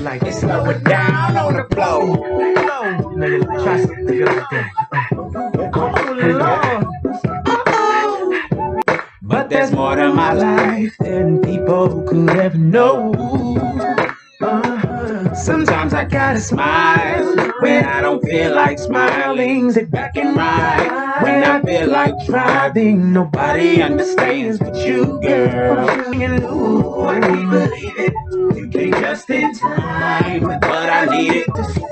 like it. Slow it down on the flow. Try something good like that. But there's more to my life than people could ever know. Sometimes I gotta smile when I don't feel like smiling. Sit back and ride when I feel like driving. Nobody understands but you, girl. And ooh, I can't believe it. You came just in time, but I needed.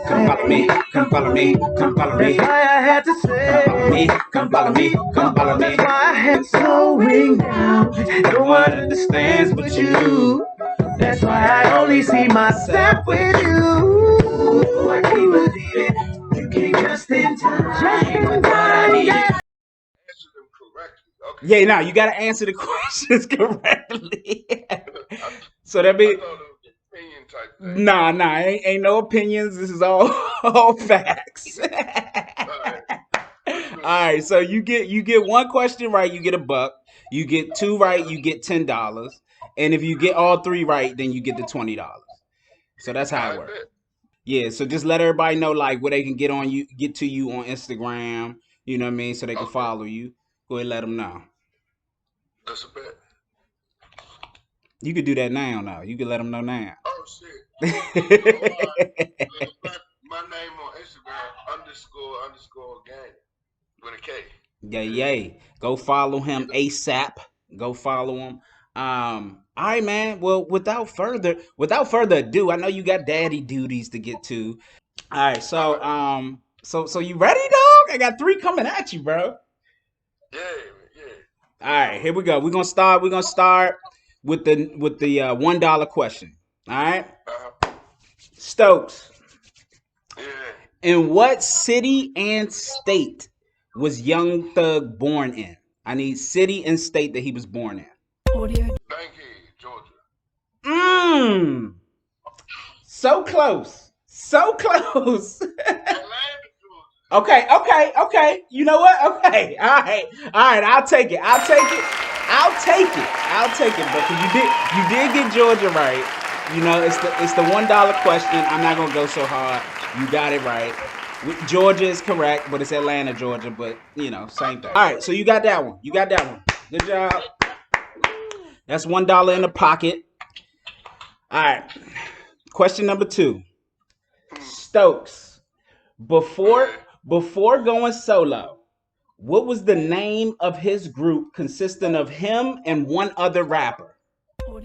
Come follow me, come follow me, come follow me. That's why I had to say, come follow me, come follow me, come follow me. That's why I had slowing down. No one understands but you. That's why I only see myself with you. I can't believe it. You came just in time, but I needed. Answer them correctly. Okay. Yeah, no, you gotta answer the questions correctly. So that be I thought it was an opinion type thing. nah, ain't no opinions. This is all facts. All right, so you get one question right, you get $1. You get two right, you get $10. And if you get all three right, then you get the $20. So that's how it works. Yeah, so just let everybody know like where they can get to you on Instagram. You know what I mean, so they can follow you. Go ahead, and let them know. That's a bet. You could do that now. Now you can let them know now. Oh shit. My name on Instagram __ gang with a K. Yay. Go follow him ASAP. Go follow him. All right, man. Well, without further ado, I know you got daddy duties to get to. All right, so so you ready, dog? I got 3 coming at you, bro. Yeah. All right, here we go. We're gonna start with the $1 question. All right. Stokes. Yeah. In what city and state was Young Thug born in? I need city and state that he was born in. Bankhead, Georgia. So close. So close. Atlanta, Okay. You know what? Okay. All right. I'll take it. But you did get Georgia right. You know, it's the $1 question. I'm not gonna go so hard. You got it right. Georgia is correct, but it's Atlanta, Georgia. But you know, same thing. All right. So you got that one. Good job. That's $1 in the pocket. All right. Question number 2. Stokes. Before going solo, what was the name of his group consisting of him and one other rapper?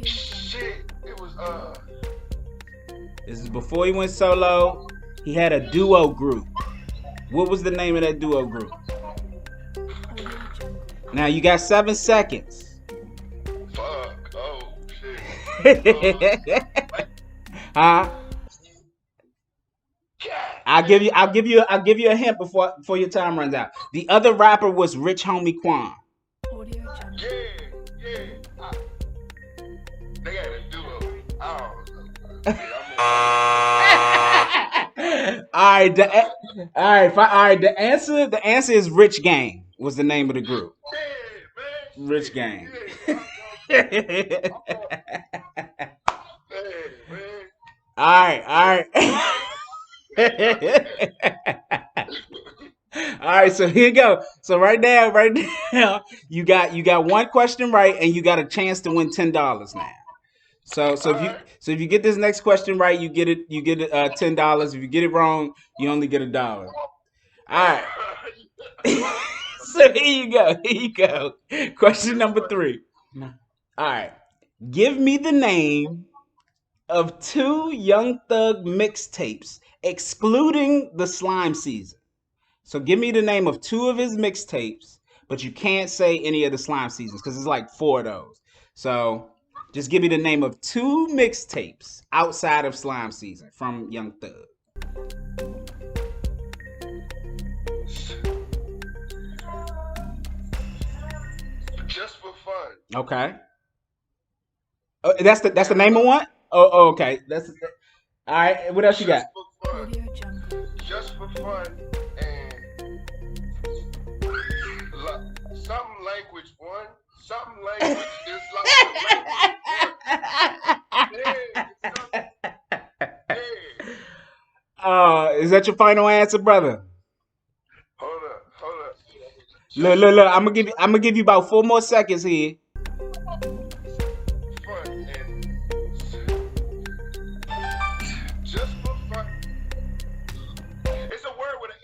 Shit, it was This is before he went solo. He had a duo group. What was the name of that duo group? Now you got 7 seconds. Fuck. Oh shit. Huh? I'll give you a hint before your time runs out. The other rapper was Rich Homie Quan. Yeah. They got a duo. I don't know. All right. The answer is Rich Gang was the name of the group. Yeah, man. Rich Gang. Yeah. All right. All right, so here you go. So right now, you got one question right, and you got a chance to win $10 now. So if you get this next question right, you get it $10. If you get it wrong, you only get $1. All right. So here you go. Question number 3. All right. Give me the name of 2 Young Thug mixtapes, excluding the Slime Season. So give me the name of 2 of his mixtapes, but you can't say any of the Slime Seasons because it's like 4 of those. So just give me the name of 2 mixtapes outside of Slime Season from Young Thug. Just for fun. Okay. That's the name of one? Oh, okay. That's all right. What else you got? Just for fun and something language 1, something language is like language 1. Yeah, Is that your final answer, brother? Hold up. Look, Just look, look. I'm gonna give you about 4 more seconds here. fun and just for fun. It's a word with an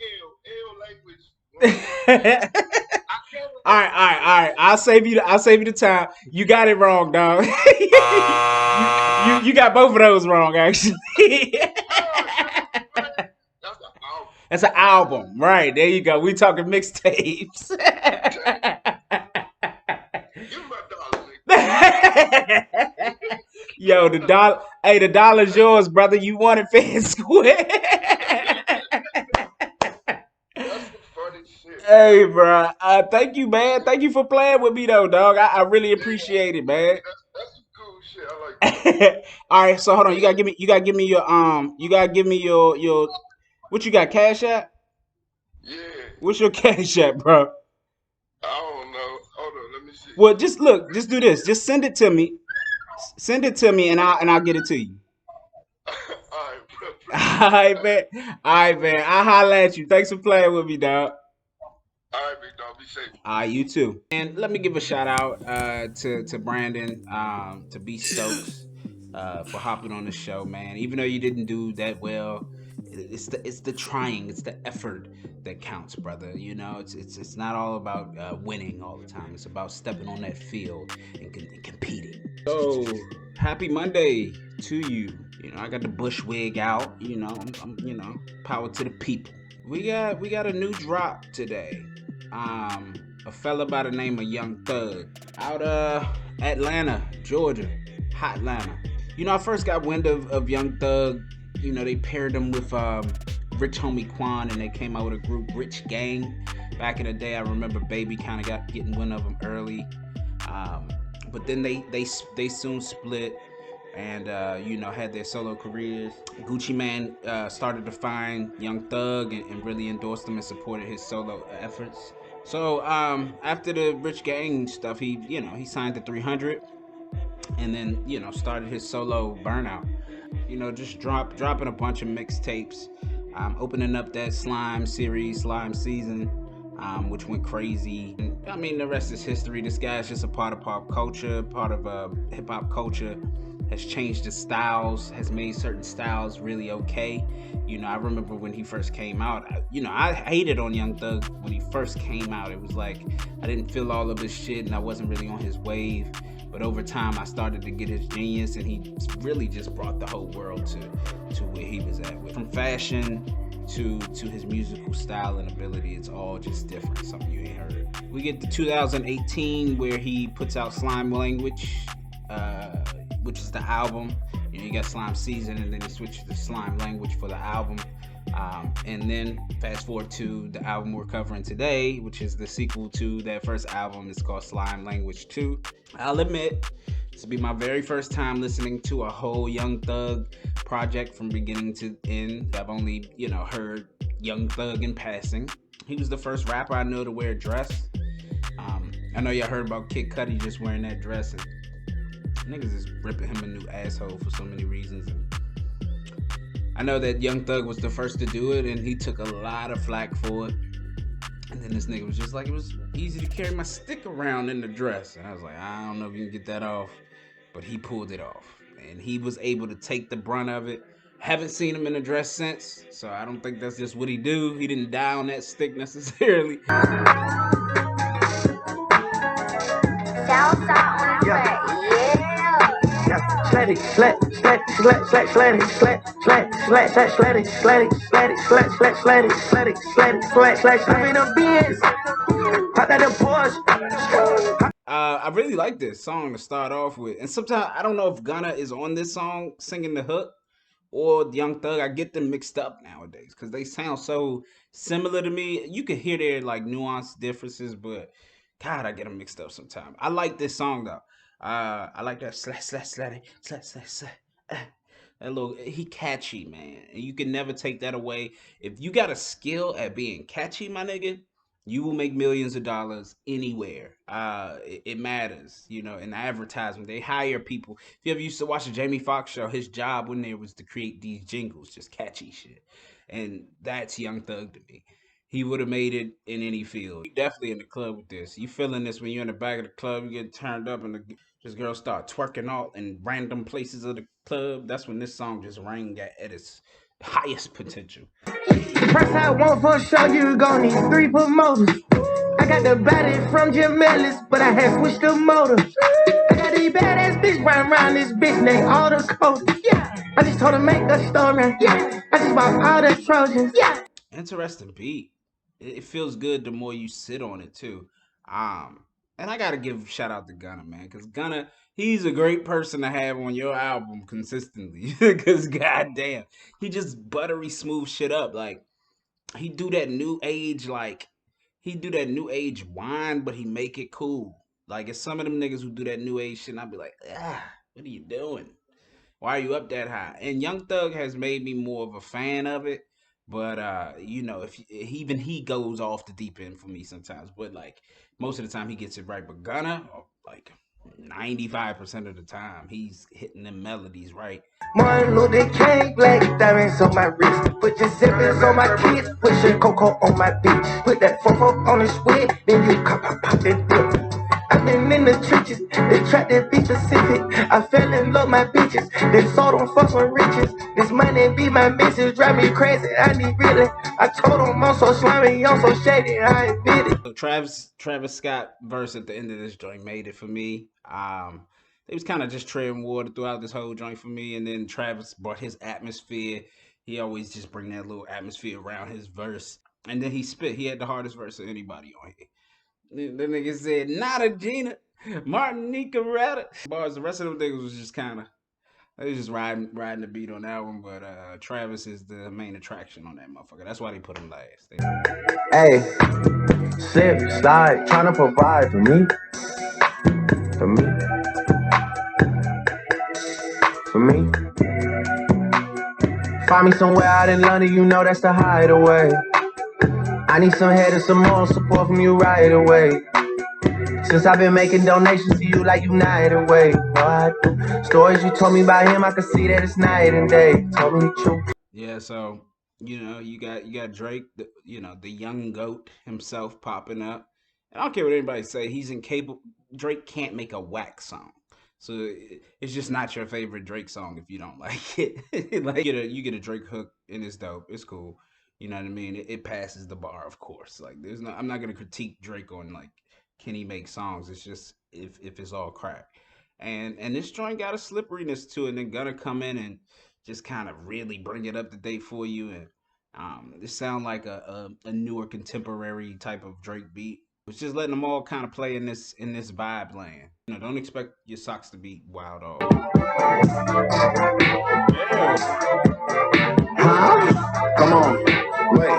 L language. You know what I'm saying? I can't All remember right, the all right, word. all right. I'll save you the time. You got it wrong, dog. You got both of those wrong, actually. Oh, just for fun. That's the album. That's an album, right? There you go. We talking mixtapes. Give me my dollar, nigga. Yo, the dollar. Hey, the dollar's yours, brother. You won it fair and square. That's some funny shit, man. Hey, bro. Thank you, man. Thank you for playing with me, though, dog. I really Yeah, appreciate it, man. that's some cool shit. I like that. All right, so hold on. Yeah, You gotta give me your you gotta give me your what you got, Cash App? yeah. What's your Cash App, bro? I don't know. Hold on, let me see. Well, just look, just do this. Just send it to me. Send it to me and I'll get it to you. All right, bro, All appreciate it. right, man. All right, man. I'll holler at you. Thanks for playing with me, dog. All right, big dog, be safe. You too. And let me give a shout out to Brandon, to B Stokes, for hopping on the show, man. Even though you didn't do that well, it's the trying, it's the effort that counts, brother. You know, it's not all about winning all the time. It's about stepping on that field and competing. So happy Monday to you. You know, I got the bush wig out. You know, I'm power to the people. We got a new drop today. A fella by the name of Young Thug out Atlanta, Georgia, hot Atlanta. You know, I first got wind of Young Thug. You know, they paired him with Rich Homie Quan, and they came out with a group, Rich Gang. Back in the day, I remember Baby kind of got getting wind of him early, but then they soon split and you know, had their solo careers. Gucci Man started to find Young Thug and really endorsed him and supported his solo efforts. So after the Rich Gang stuff, he signed to 300 and then started his solo Burnout. You know, just dropping a bunch of mixtapes, opening up that Slime series, Slime season, which went crazy. And, I mean, the rest is history. This guy's just a part of pop culture, part of hip hop culture. Has changed his styles, has made certain styles really okay. You know, I remember when he first came out. I hated on Young Thug when he first came out. It was like I didn't feel all of his shit, and I wasn't really on his wave. But over time, I started to get his genius, and he really just brought the whole world to where he was at. From fashion to his musical style and ability, it's all just different. Something you ain't heard. We get to 2018 where he puts out Slime Language, which is the album. You got Slime Season, and then he switches to Slime Language for the album. And then fast forward to the album we're covering today, which is the sequel to that first album. It's called Slime Language 2. I'll admit, this will be my very first time listening to a whole Young Thug project from beginning to end. I've only, heard Young Thug in passing. He was the first rapper I know to wear a dress. I know y'all heard about Kid Cudi just wearing that dress, and niggas is ripping him a new asshole for so many reasons. And I know that Young Thug was the first to do it, and he took a lot of flack for it. And then this nigga was just like, it was easy to carry my stick around in the dress. And I was like, I don't know if you can get that off. But he pulled it off. And he was able to take the brunt of it. Haven't seen him in a dress since, so I don't think that's just what he do. He didn't die on that stick necessarily. Slatty, slat, slat, slat, slat, slatty, slat, slat, slat, slat, slatty, slatty, slatty, slat, slat, slatty, slatty, slatty, slat, slat, I'm in a Benz. Pop that Porsche. I really like this song to start off with. And sometimes I don't know if Gunna is on this song singing the hook or Young Thug. I get them mixed up nowadays because they sound so similar to me. You can hear their like nuanced differences, but God, I get them mixed up sometimes. I like this song though. I like that slat slat slatty slat slat slat. That little, he catchy, man, and you can never take that away. If you got a skill at being catchy, my nigga, You will make millions of dollars anywhere. It matters, in advertisement. They hire people. If you ever used to watch the Jamie Foxx show, his job when there was to create these jingles, just catchy shit. And that's Young Thug to me. He would have made it in any field. You definitely in the club with this. You feeling this when you're in the back of the club, you get turned up and this girl start twerking all in random places of the club. That's when this song just rang at its highest potential. The price I want for a show, you gon' need 3 promoters. I got the body from Jim Ellis, but I had switched the motor. I got these badass bitch riding around this bitch named all the codes. Yeah. I just told her make a story. Yeah. I just bought all the Trojans. Yeah. Interesting beat. It feels good the more you sit on it too. Um, and I gotta give shout out to Gunna, man, because Gunna, he's a great person to have on your album consistently. Because goddamn, he just buttery smooth shit up. Like he do that new age, like he do that new age wine, but he make it cool. Like it's some of them niggas who do that new age shit, and I be like, what are you doing? Why are you up that high? And Young Thug has made me more of a fan of it. But if even he goes off the deep end for me sometimes. But like most of the time he gets it right. But Gunna, like 95% of the time, he's hitting them melodies right. Martin Luther King, black diamonds on my wrist. Put your zippers on my kids, put your cocoa on my bitch. Put that fofo on the squid, then you pop that dip. I've been in the trenches, they tried to be specific. I fell in love my bitches, they sold them for some riches. This money be my missus, drive me crazy, I need really. I told them I'm so slimy, I'm so shady, I admit it. So Travis Scott verse at the end of this joint made it for me. They was kind of just treading water throughout this whole joint for me, and then Travis brought his atmosphere. He always just bring that little atmosphere around his verse, and then he spit. He had the hardest verse of anybody on here. The nigga said, "Not a Gina, Martinica Retta." Bars. The rest of them niggas was just kind of they was just riding the beat on that one. But Travis is the main attraction on that motherfucker. That's why they put him last. Hey, slip, slide, trying to provide for me. For me. For me. Find me somewhere out in London, you know that's the hideaway. I need some head and some more support from you right away. Since I've been making donations to you like United Way. What? Stories you told me about him, I can see that it's night and day. Told me the truth. Yeah, so you got Drake, the young goat himself popping up. And I don't care what anybody say, he's incapable. Drake can't make a whack song, so it's just not your favorite Drake song if you don't like it. Like you get a Drake hook and it's dope, it's cool. You know what I mean? It passes the bar, of course. Like I'm not gonna critique Drake on like can he make songs. It's just if it's all crack. And this joint got a slipperiness to it, and then gonna come in and just kind of really bring it up to date for you. And this sound like a newer contemporary type of Drake beat. It's just letting them all kind of play in this vibe land. Don't expect your socks to be wild all. Yeah. Huh? Come on. Wait.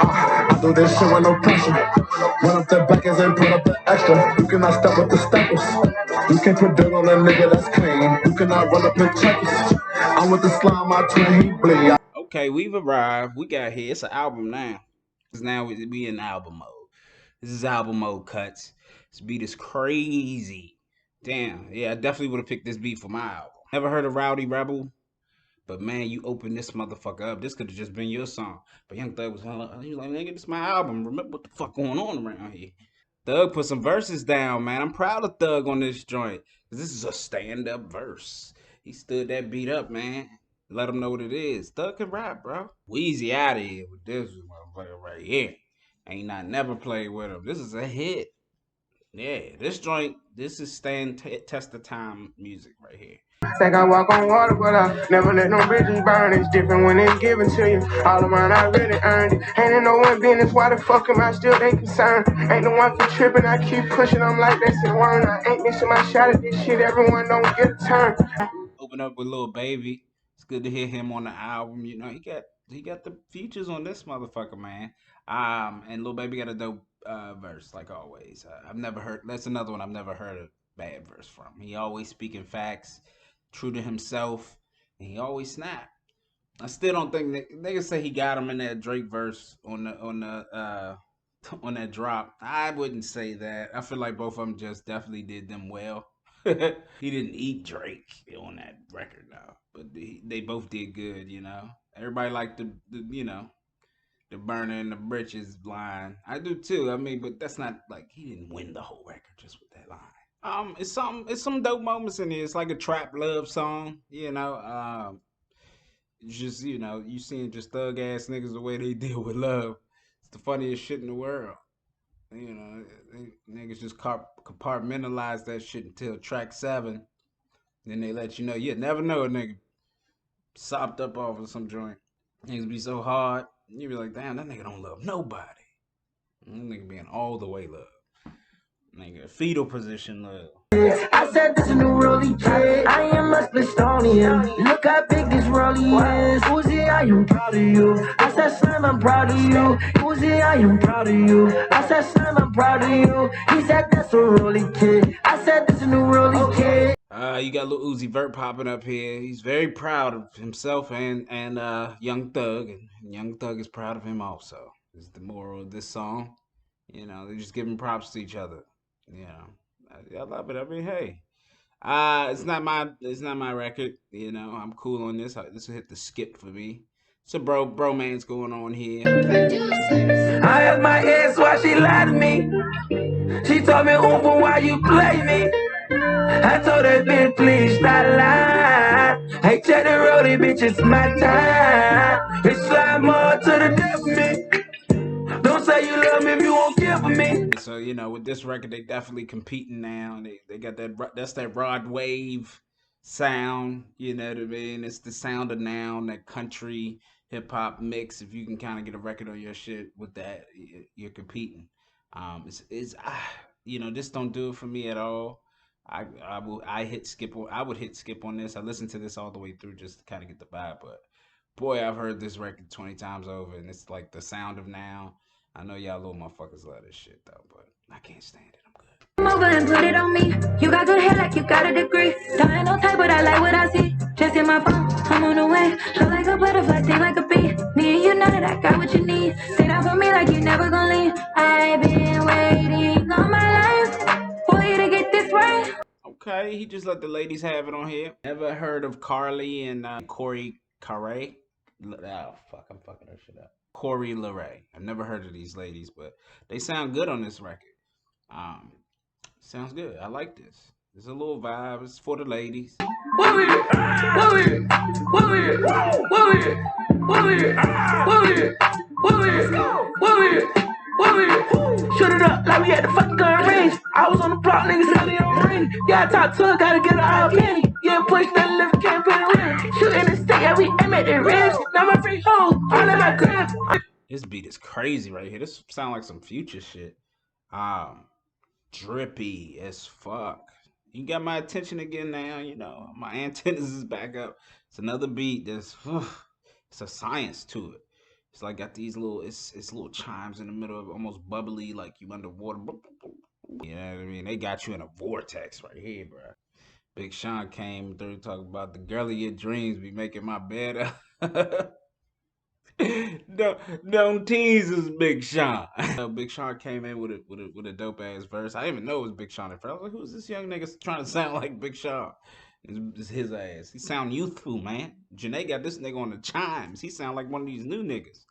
I do this shit with no pressure. Run up the backers and put up the extra. You cannot step with the steppers. You can't put dirt on a nigga that's clean. You cannot run up and checkers. I'm with the slime, my twin, he bleed. Okay, we've arrived. We got here. It's an album now. Cause now we in album mode. This is album mode cuts. This beat is crazy. Damn. Yeah, I definitely would have picked this beat for my album. Never heard of Rowdy Rebel? But man, you open this motherfucker up. This could have just been your song. But Young Thug was he was like, nigga, this is my album. Remember what the fuck going on around here? Thug put some verses down, man. I'm proud of Thug on this joint. Cause this is a stand-up verse. He stood that beat up, man. Let him know what it is. Thug can rap, bro. Weezy out of here with this motherfucker right here. Ain't not never played with him. This is a hit. Yeah, this is test of time music right here. Think I walk on water, but I never let no bridges burn. It's different when it's given to you. All of mine, I really earned it. Ain't in no one business, why the fuck am I still ain't concerned? Ain't the one for tripping, I keep pushing, I'm like, that's it, one. I ain't missing my shot at this shit, everyone don't get a turn. Open up with Lil Baby. It's good to hear him on the album. He got the features on this motherfucker, man. And Lil Baby got a dope verse, like always. I've never heard. That's another one I've never heard a bad verse from. He always speaking facts, true to himself, and he always snap. I still don't think niggas say he got him in that Drake verse on the on that drop. I wouldn't say that. I feel like both of them just definitely did them well. He didn't eat Drake on that record though, but they both did good. You know, everybody liked the you know the burner and the britches line. I do too. I mean, but that's not like he didn't win the whole record just with that line. It's some dope moments in here. It's like a trap love song, you know. Just you know, you seeing just thug ass niggas the way they deal with love. It's the funniest shit in the world. You know, niggas just compartmentalize that shit until track 7. Then they let you know. You never know a nigga sopped up off of some joint. Niggas be so hard. You be like, damn, that nigga don't love nobody. That nigga being all the way love. Nigga, fetal position love. I said this is new rolly kid. I am a Splistonian. Look how big this rolly is. Uzi, I am proud of you. I said, Slim, I'm proud of you. Uzi, I am proud of you. I said, Slim, I'm proud of you. He said, that's a rolly kid. I said, this is new rolly kid. You got Lil Uzi Vert popping up here. He's very proud of himself and Young Thug, and Young Thug is proud of him also. Is the moral of this song. You know, they're just giving props to each other. You know, I love it. I mean, hey, it's not my record. You know, I'm cool on this. This will hit the skip for me. It's a bromance going on here. I have my ex, why she lied to me. She told me, Oompa, why you play me? I told that bitch, please stop lying. Hey, check the road, bitch, it's my time. It's slide more to the death of me. Don't say you love me if you won't give me. So you know, with this record, they definitely competing now. They got that's that Rod Wave sound. You know what I mean? It's the sound of now, that country hip hop mix. If you can kind of get a record on your shit with that, you're competing. It's you know, this don't do it for me at all. I hit skip on I would hit skip on this. I listened to this all the way through just to kind of get the vibe, but boy, I've heard this record 20 times over, and it's like the sound of now. I know y'all little motherfuckers love this shit though, but I can't stand it. I'm good. Come over and put it on me. You got good hair like you got a degree. Don't no type, but I like what I see. Just in my phone, I'm on the way. Feel like a butterfly, sting like a bee. Me and you know that I got what you need. Stay down for me like you never gonna leave. I've been waiting all my life for you to get this right. Okay, he just let the ladies have it on here. Never heard of Carly and Corey Carre? Oh fuck, I'm fucking her shit up. Corey LeRae. I've never heard of these ladies, but they sound good on this record. Sounds good. I like this. It's a little vibe. It's for the ladies. Shut it up like we had the fucking gun range. I was on the block, niggas said they on ring. Yeah, I talk to her, gotta get her out penny. Yeah, push that lift, can't put it in. Shooting the state, yeah, we aim at the ribs. Now my free hoes, all in my crib. This beat is crazy right here. This sound like some future shit. Drippy as fuck. You got my attention again now, you know. My antennas is back up. It's another beat that's it's a science to it. It's like got these little it's little chimes in the middle of almost bubbly, like you underwater. You know what I mean? They got you in a vortex right here, bro. Big Sean came through talking about the girl of your dreams be making my bed up. Don't tease us, Big Sean. Big Sean came in with a dope ass verse. I didn't even know it was Big Sean at first. I was like, who's this young nigga trying to sound like Big Sean? It's his ass. He sound youthful, man. Janae got this nigga on the chimes. He sound like one of these new niggas.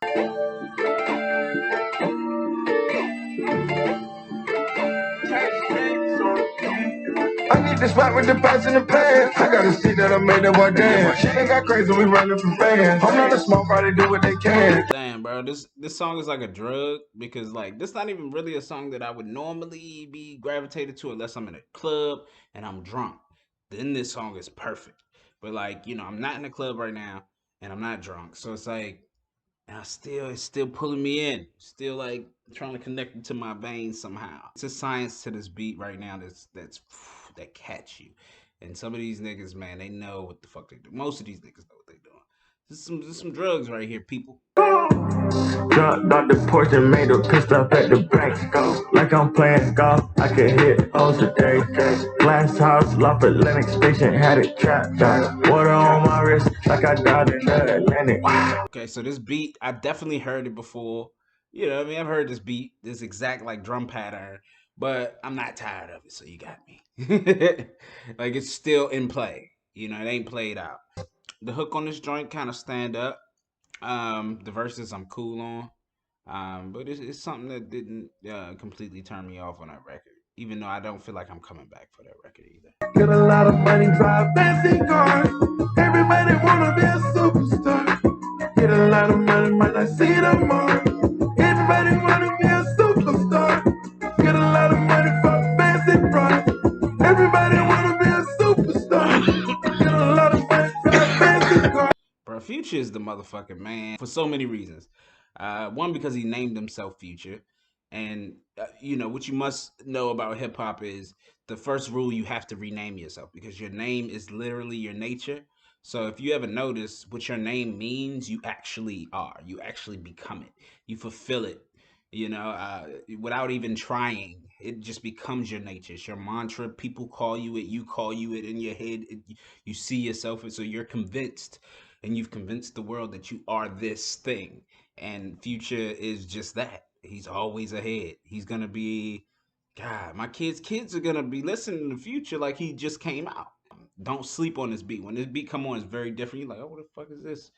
I need to spot with the pots in the pan. I gotta see that I made that boy dance. Shit ain't got crazy, we running from fans. I'm not a small party, do what they can. Damn, bro, this song is like a drug because like this not even really a song that I would normally be gravitated to unless I'm in a club and I'm drunk. Then this song is perfect. But like, you know, I'm not in the club right now and I'm not drunk. So it's like it's still pulling me in. Still like trying to connect it to my veins somehow. It's a science to this beat right now that catch you. And some of these niggas, man, they know what the fuck they do. Most of these niggas know what they doing. This is some drugs right here, people. Jumped off the porch and made a pissed up at the bank. Go like I'm playing golf. I can hit hoes today. Glass house, Loft Atlantic Station had it trapped out. Water on my wrist like I died in the Atlantic. Okay, so this beat, I definitely heard it before. You know what I mean? I've heard this beat, this exact like drum pattern, but I'm not tired of it, so you got me. Like it's still in play. You know, it ain't played out. The hook on this joint kind of stand up. The verses I'm cool on. But it's something that didn't completely turn me off on that record. Even though I don't feel like I'm coming back for that record either. Get a lot of money, drive fancy cars. Everybody wanna be a superstar. Get a lot of money, might not see them all. Everybody wanna be a superstar. Get a lot of money for fancy price. Everybody wanna be a superstar. Get a lot of money, drive fancy cars. Bro, Future is the motherfucking man for so many reasons. One, because he named himself Future. And, you know, what you must know about hip hop is the first rule you have to rename yourself because your name is literally your nature. So if you ever notice what your name means, you actually are. You actually become it. You fulfill it, you know, without even trying. It just becomes your nature. It's your mantra. People call you it. You call you it in your head. You see yourself. And so you're convinced and you've convinced the world that you are this thing. And Future is just that. He's always ahead. He's gonna be, God, my kids are gonna be listening to Future like he just came out. Don't sleep on this beat. When this beat come on, it's very different. You're like, oh, what the fuck is this?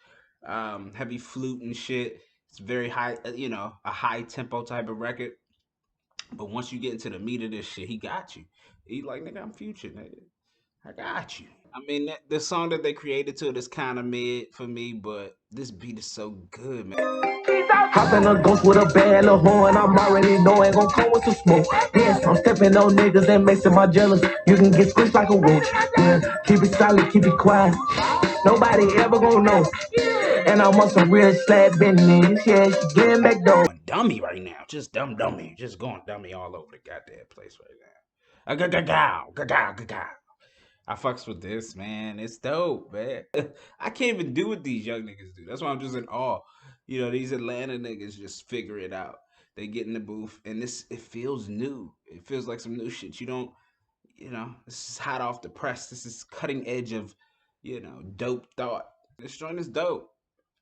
Heavy flute and shit. It's very high, you know, a high tempo type of record. But once you get into the meat of this shit, he got you. He like, nigga, I'm Future, nigga. I got you. I mean, the song that they created to it is kind of mid for me, but this beat is so good, man. Hop in a ghost with a bad little horn. I'm already knowing gon' come with some smoke. Yes, I'm stepping on niggas and makes my jealous. You can get squished like a roach. Yeah, keep it solid, keep it quiet. Nobody ever gon' know. And I'm on some real slab business. Yeah, she getting back though. Dummy right now, just dummy, just going dummy all over the goddamn place right now. Gagagow. I fucks with this, man. It's dope, man. I can't even do what these young niggas do. That's why I'm just in awe. You know, these Atlanta niggas just figure it out. They get in the booth, and it feels new. It feels like some new shit. You don't, you know, this is hot off the press. This is cutting edge of, you know, dope thought. This joint is dope.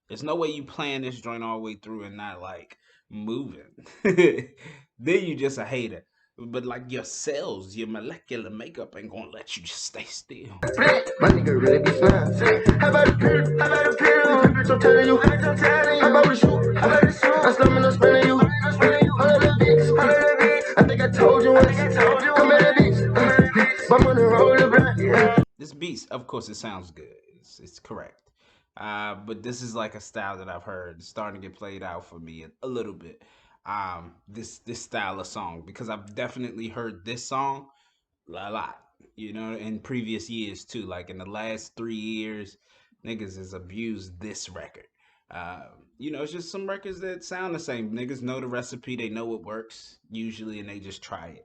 There's no way you plan this joint all the way through and not like moving. Then you just a hater. But like your cells, your molecular makeup ain't gonna let you just stay still. My nigga really be fine. How about a pill? How about a pill? Bitch, I'm telling you. How about a shoot? How about a shoot? I'm slumming no spinning you. I think I told you once. Come at a bitch. I'm gonna roll the blunt. This beat, of course, it sounds good. It's correct. But this is like a style that I've heard starting to get played out for me a little bit. This style of song because I've definitely heard this song a lot, you know, in previous years too. Like in the last 3 years, niggas has abused this record. You know, it's just some records that sound the same. Niggas know the recipe, they know what works usually, and they just try it.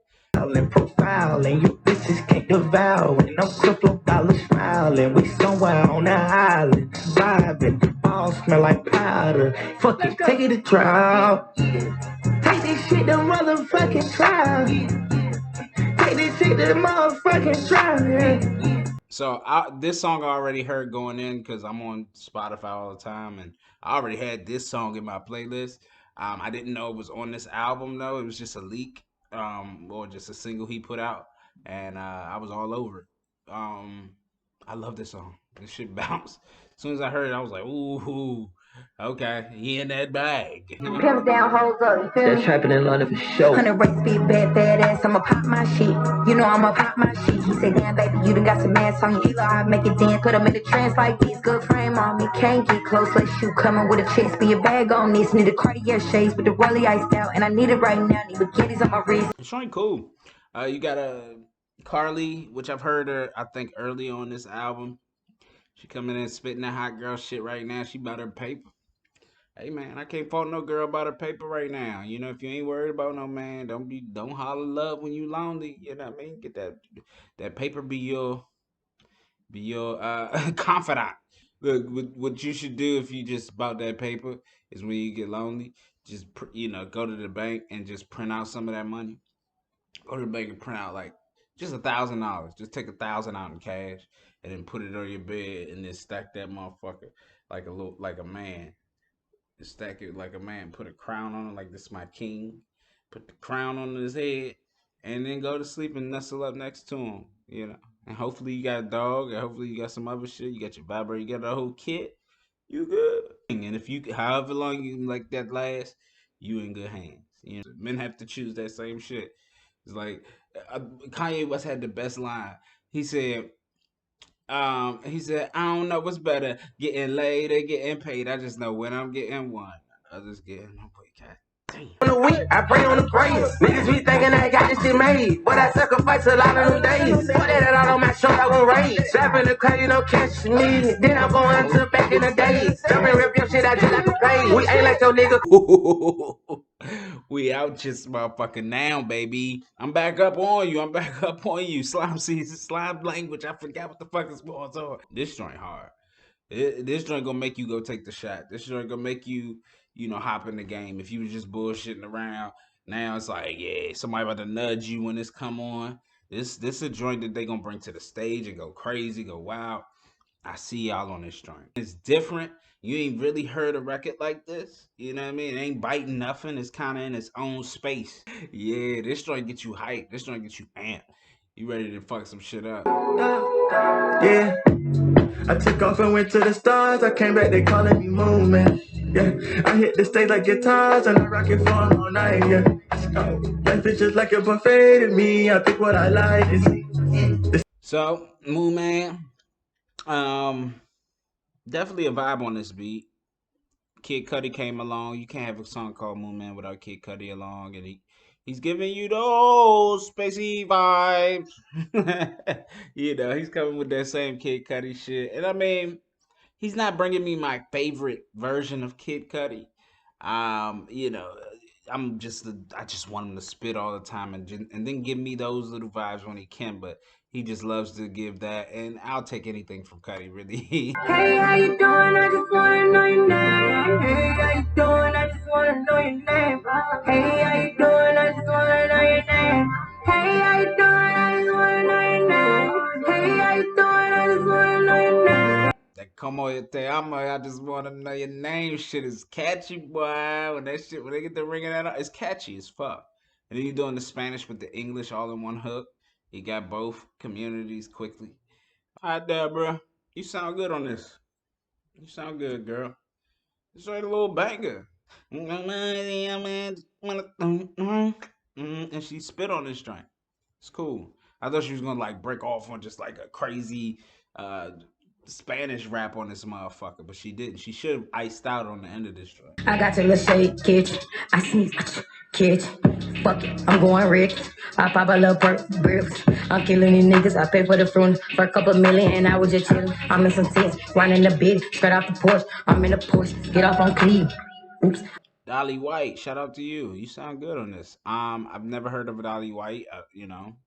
Profile and you bitches can't devour. And I'm crystal dollar smiling. We somewhere on the island, vibing. The balls smell like powder. Fuck it, take it to trial. Take this shit to motherfucking trial. Take this shit to motherfucking trial. So this song I already heard going in because I'm on Spotify all the time, and I already had this song in my playlist. I didn't know it was on this album though; it was just a leak, or just a single he put out, and I was all over it. I love this song. This shit bounce. As soon as I heard it, I was like, "Ooh, okay, he in that bag." Pimps down, hoes up, you feel That's me? trapping in London for sure. 100 race speed, bad ass, I'ma pop my shit. You know I'ma pop my shit. He said, damn, baby, you done got some ass on you. Either I make it dance, put him in the trance like this. Good frame on me, can't get close. Let's shoot, coming with a chest. Be a bag on this. Need a Cartier shades with the rolly iced out. And I need it right now. Need baguettes on my wrist. It's showing cool. You got Carly, which I've heard her, I think, early on this album. She coming in spitting that hot girl shit right now. She about her paper. Hey man, I can't fault no girl about her paper right now. You know, if you ain't worried about no man, don't holler love when you lonely. You know what I mean? Get that paper be your confidant Look, what you should do if you just bought that paper is when you get lonely, just go to the bank and just print out some of that money. Go to the bank and print out like just $1,000. Just take 1,000 out in cash and then put it on your bed and then stack that motherfucker like a man. Just stack it like a man. Put a crown on it like this is my king. Put the crown on his head and then go to sleep and nestle up next to him. And hopefully you got a dog, and hopefully you got some other shit. You got your vibrator, you got the whole kit. You good. And if you, however long you like that last, you in good hands. Men have to choose that same shit. It's like Kanye West had the best line. He said, I don't know what's better, getting laid or getting paid. I just know when I'm getting one, others getting no pay. God damn. On the week, I pray on the praise. Niggas be thinking I got this shit made, but I sacrifice a lot of them days. Put that out on my shoulder, I won't raise. Slapping the crowd, you don't catch me. Then I'm going to back in the days. Jumping, rip your shit out just like a page. We ain't like your nigga. We out just motherfucking now, baby. I'm back up on you. Slime season, slime language. I forgot what the fuck is going on. This joint hard. This joint gonna make you go take the shot. This joint gonna make you, hop in the game. If you was just bullshitting around, now it's like, yeah, somebody about to nudge you when this come on. This a joint that they gonna bring to the stage and go crazy, go wild. I see y'all on this joint. It's different. You ain't really heard a record like this. You know what I mean? It ain't biting nothing. It's kind of in its own space. Yeah, this joint get you hyped. This joint get you amped. You ready to fuck some shit up. Yeah. I took off and went to the stars. I came back, they calling me Moon Man. Yeah, I hit the stage like guitars and I rock it for them all night. Yeah, life is just like a buffet to me. I pick what I like. So, Moon Man, definitely a vibe on this beat. Kid Cudi came along. You can't have a song called Moon Man without Kid Cudi along, and he's giving you those spacey vibes. He's coming with that same Kid Cudi shit, and I mean, he's not bringing me my favorite version of Kid Cudi. I just want him to spit all the time and then give me those little vibes when he can, but he just loves to give that, and I'll take anything from Cudi, really. Hey, how you doing? I just wanna know your name. Hey, how you doing? I just wanna know your name. Hey, how you doing? I just wanna know your name. Hey, how you doing? I just wanna know your name. Hey, how you doing? I just wanna know your name. That como te amo, I just want to know your name shit is catchy, boy. When they get to ringing that up, it's catchy as fuck. And then you doing the Spanish with the English all in one hook. You got both communities quickly. All right, there, bro. You sound good on this. You sound good, girl. It's like a little banger. And she spit on this joint. It's cool. I thought she was gonna like break off on just like a crazy Spanish rap on this motherfucker, but she didn't. She should have iced out on the end of this joint. I got your little shade, kid. I sneeze, kid. Fuck it, I'm going rich. I pop a little perk bricks. I'm killing these niggas. I pay for the phone for a couple million, and I was just chillin'. I'm in some tents, running the bed, straight off the porch. I'm in the porch, get off on clean. Oops. Dolly White, shout out to you. You sound good on this. I've never heard of Dolly White.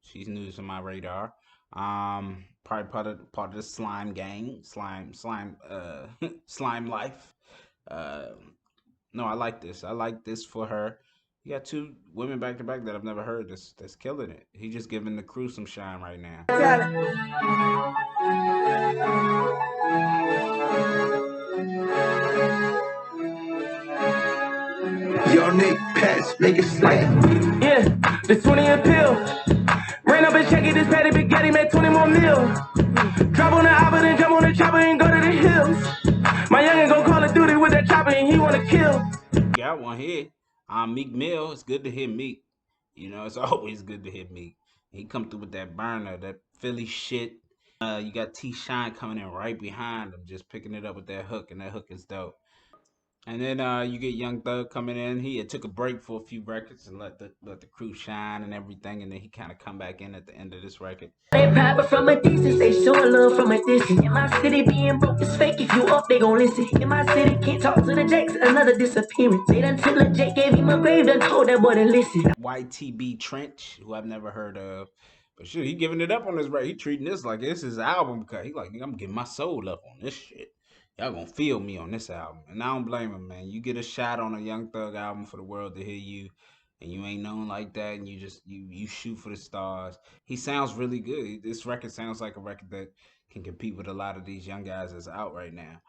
She's new to my radar. Probably part of the slime gang, slime, slime life. No, I like this. I like this for her. You got two women back to back that I've never heard. That's killing it. He just giving the crew some shine right now. Yo, Nick, pass, make it slap. Yeah, this 20 appeal. Ran up and check it, this patty big Getty made 20 more mil. Drop on the oppa, then jump on the chopper and go to the hills. My youngin' gon' Call of Duty with that chopper and he wanna kill. Got one here. Meek Mill. It's good to hear Meek. It's always good to hear Meek. He come through with that burner, that Philly shit. You got T Shine coming in right behind him, just picking it up with that hook, and that hook is dope. And then you get Young Thug coming in. He had took a break for a few records and let the crew shine and everything, and then he kind of come back in at the end of this record. They private from a distance, they showing love from a distance. In my city, being broke is fake. If you up, they gon' listen. In my city, can't talk to the Jakes, another disappearance. They done took the Jake, gave him a grave, done told that boy to listen. YTB Trench, who I've never heard of. But shit, he giving it up on this record. He treating this like this is his album cut. He like, I'm giving my soul up on this shit. y'all gonna feel me on this album. And I don't blame him, man. You get a shot on a Young Thug album for the world to hear you, and you ain't known like that, and you just you shoot for the stars. He sounds really good. This record sounds like a record that can compete with a lot of these young guys that's out right now.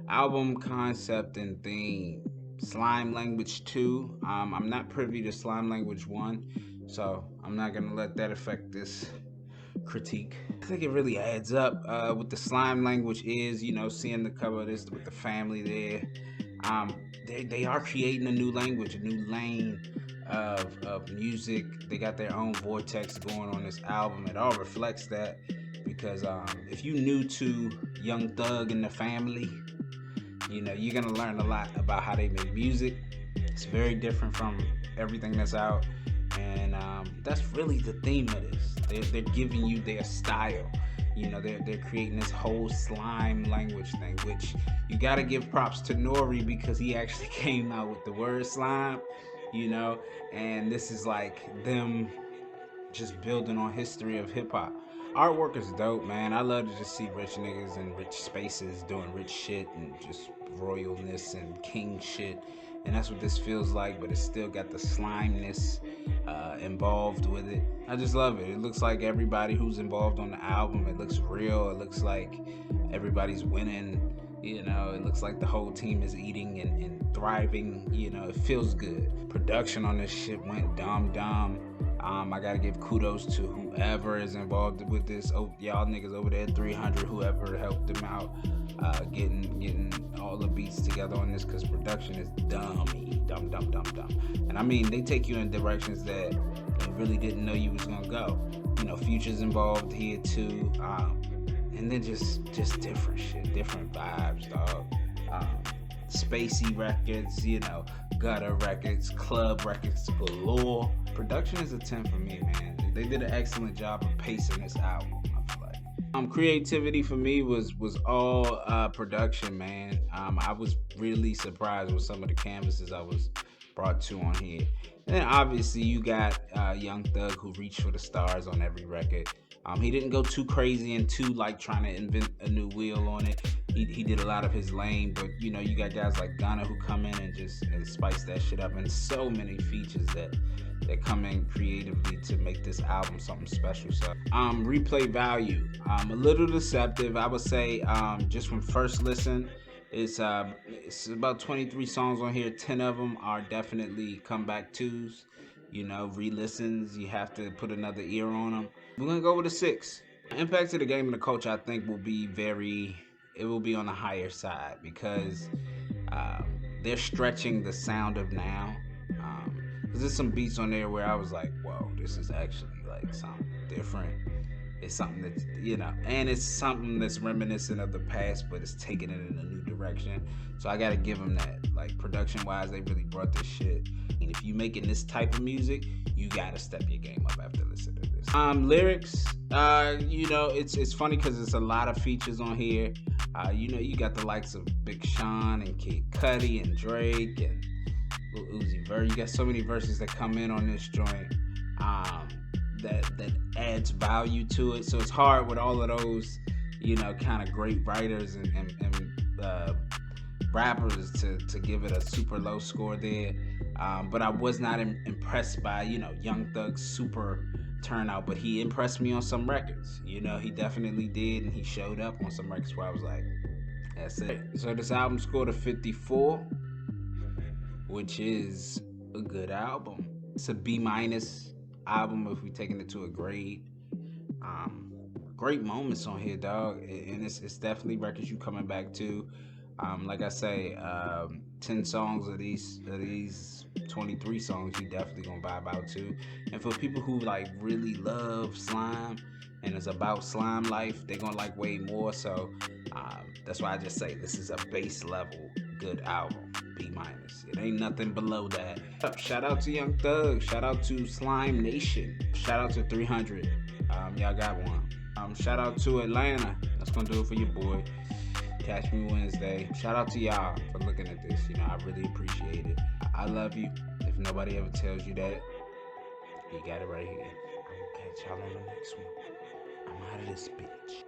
Album concept and theme. Slime Language 2. I'm not privy to Slime Language 1, so I'm not gonna let that affect this critique. I think it really adds up with the Slime Language is, seeing the cover of this with the family there. They are creating a new language, a new lane of music. They got their own vortex going on this album. It all reflects that because if you new to Young Thug and the family, you're gonna learn a lot about how they make music. It's very different from everything that's out, and that's really the theme of this. They're giving you their style. They're creating this whole slime language thing, which you gotta give props to Nori because he actually came out with the word slime, and this is like them just building on history of hip hop. Artwork is dope, man. I love to just see rich niggas in rich spaces doing rich shit and just royalness and king shit. And that's what this feels like, but it's still got the slimeness involved with it. I just love it. It looks like everybody who's involved on the album, it looks real. It looks like everybody's winning. It looks like the whole team is eating and thriving. It feels good. Production on this shit went dumb. I gotta give kudos to whoever is involved with this. Oh, y'all niggas over there, 300, whoever helped them out, getting all the beats together on this, because production is dumb. And I mean, they take you in directions that you really didn't know you was gonna go. Future's involved here too, and then just different shit, different vibes, dog. Spacey records, gutter records, club records galore. Production is a 10 for me, man. They did an excellent job of pacing this album, I feel like. Creativity for me was all production, man. I was really surprised with some of the canvases I was brought to on here. And then obviously you got Young Thug, who reached for the stars on every record. He didn't go too crazy and too like trying to invent a new wheel on it. He did a lot of his lane, but you got guys like Gunna who come in and spice that shit up, and so many features that come in creatively to make this album something special. So replay value, a little deceptive, I would say. Just from first listen, it's about 23 songs on here. 10 of them are definitely comeback twos. Re-listens, you have to put another ear on them. We're gonna go with a 6. Impact to the game and the culture, I think, will be on the higher side because they're stretching the sound of now. Because there's some beats on there where I was like, whoa, this is actually like something different. It's something that's, and it's something that's reminiscent of the past, but it's taking it in a new direction. So I gotta give them that. Like, production-wise, they really brought this shit. And if you making this type of music, you gotta step your game up after listening to this. Lyrics, it's funny because there's a lot of features on here. You got the likes of Big Sean and Kid Cudi and Drake and Lil Uzi Vert. You got so many verses that come in on this joint that adds value to it. So it's hard with all of those, kind of great writers and rappers to give it a super low score there. But I was not impressed by, Young Thug's super turnout, but he impressed me on some records. He definitely did, and he showed up on some records where I was like, that's it. So this album scored a 54, which is a good album. It's a B- album if we taking it to a grade. Great moments on here, dog, and it's definitely records you coming back to. Like I say, 10 songs of these 23 songs you definitely gonna vibe out to. And for people who like really love slime and it's about slime life, they're gonna like way more. So that's why I just say this is a base level good album, B-. It ain't nothing below that. Shout out to Young Thug, shout out to Slime Nation, shout out to 300. Y'all got one. Shout out to Atlanta. That's gonna do it for your boy. Catch me Wednesday. Shout out to y'all for looking at this. I really appreciate it. I love you. If nobody ever tells you that, you got it right here. I'm gonna catch y'all on the next one. I'm out of this bitch.